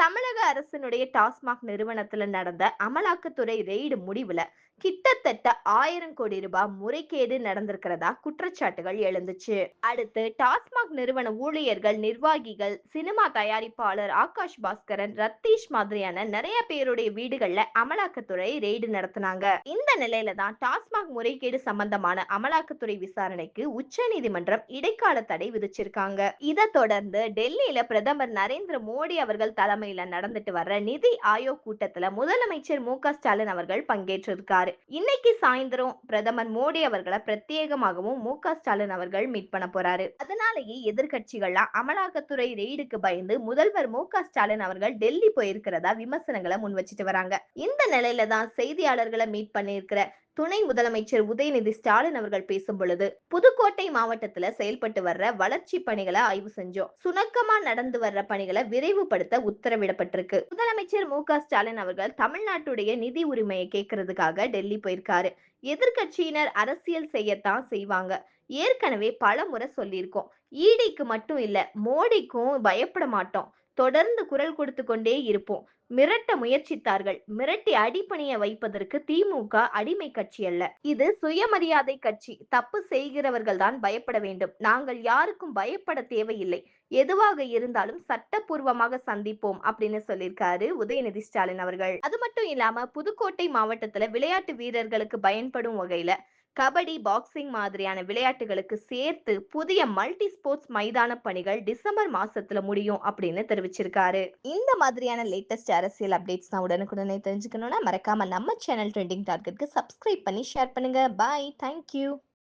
தமிழக அரசினுடைய டாஸ்மாக் நிறுவனத்துல நடந்த அமலாக்கத்துறை ரெய்டு முடிவுல கிட்டத்தட்ட 1000 கோடி ரூபாய் முறைகேடு நடந்திருக்கிறதா குற்றச்சாட்டுகள் எழுந்துச்சு. அடுத்து டாஸ்மாக் நிறுவன ஊழியர்கள், நிர்வாகிகள், சினிமா தயாரிப்பாளர் ஆகாஷ் பாஸ்கரன், ரத்தீஷ் மாதிரியான நிறைய பேருடைய வீடுகள்ல அமலாக்கத்துறை ரெய்டு நடத்தினாங்க. இந்த நிலையில தான் டாஸ்மாக் முறைகேடு சம்பந்தமான அமலாக்கத்துறை விசாரணைக்கு உச்சநீதிமன்றம் இடைக்கால தடை விதிச்சிருக்காங்க. இதை தொடர்ந்து டெல்லியில பிரதமர் நரேந்திர மோடி அவர்கள் தலைமையில நடந்துட்டு வர்ற நிதி ஆயோக் கூட்டத்துல முதலமைச்சர் மு.க. ஸ்டாலின் அவர்கள் பங்கேற்றிருக்காரு. இன்னைக்கு சாயந்தரம் பிரதமர் மோடி அவர்களை பிரத்யேகமாகவும் மு.க. ஸ்டாலின் அவர்கள் மீட் பண்ண போறாரு. அதனாலேயே எதிர்க்கட்சிகள்லாம் அமலாக்கத்துறை ரெய்டுக்கு பயந்து முதல்வர் மு.க. ஸ்டாலின் அவர்கள் டெல்லி போயிருக்கிறதா விமர்சனங்களை முன் வச்சிட்டு வராங்க. இந்த நிலையில தான் செய்தியாளர்களை மீட் பண்ணியிருக்கிற துணை முதலமைச்சர் உதயநிதி ஸ்டாலின் அவர்கள் பேசும் பொழுது, புதுக்கோட்டை மாவட்டத்துல செயல்பட்டு வர்ற வளர்ச்சி பணிகளை ஆய்வு செஞ்சோம். சுணக்கமா நடந்து வர்ற பணிகளை விரைவுபடுத்த உத்தரவிடப்பட்டிருக்கு. முதலமைச்சர் மு.க. ஸ்டாலின் அவர்கள் தமிழ்நாட்டுடைய நிதி உரிமையை கேட்கறதுக்காக டெல்லி போயிருக்காரு. எதிர்க்கட்சியினர் அரசியல் செய்யத்தான் செய்வாங்க. ஏற்கனவே பல முறை சொல்லியிருக்கோம். ஈடிக்கு மட்டும் இல்ல, மோடிக்கும் பயப்பட மாட்டோம். தொடர்ந்து குரல் கொடுத்து கொண்டே இருப்போம். மிரட்ட முயற்சித்தார்கள். மிரட்டி அடிபணிய வைப்பதற்கு திமுக அடிமை கட்சி அல்ல. இது சுயமரியாதை கட்சி. தப்பு செய்கிறவர்கள் தான் பயப்பட வேண்டும். நாங்கள் யாருக்கும் பயப்பட தேவையில்லை. எதுவாக இருந்தாலும் சட்டப்பூர்வமாக சந்திப்போம் அப்படின்னு சொல்லியிருக்காரு உதயநிதி ஸ்டாலின் அவர்கள். அது மட்டும் இல்லாம புதுக்கோட்டை மாவட்டத்துல விளையாட்டு வீரர்களுக்கு பயன்படும் வகையில கபடி, பாக்ஸிங் மாதிரியான விளையாட்டுகளுக்கு சேர்த்து புதிய மல்டி ஸ்போர்ட்ஸ் மைதான பணிகள் டிசம்பர் மாசத்துல முடியும் அப்படின்னு தெரிவிச்சிருக்காரு. இந்த மாதிரியான லேட்டஸ்ட் அரசியல் அப்டேட்ஸ் நான் உடனுக்குடனே தெரிஞ்சுக்கணும்னா மறக்காம நம்ம சேனல் ட்ரெண்டிங் டார்கெட்க்கு சப்ஸ்கிரைப் பண்ணி ஷேர் பண்ணுங்க. பாய், தேங்க்யூ.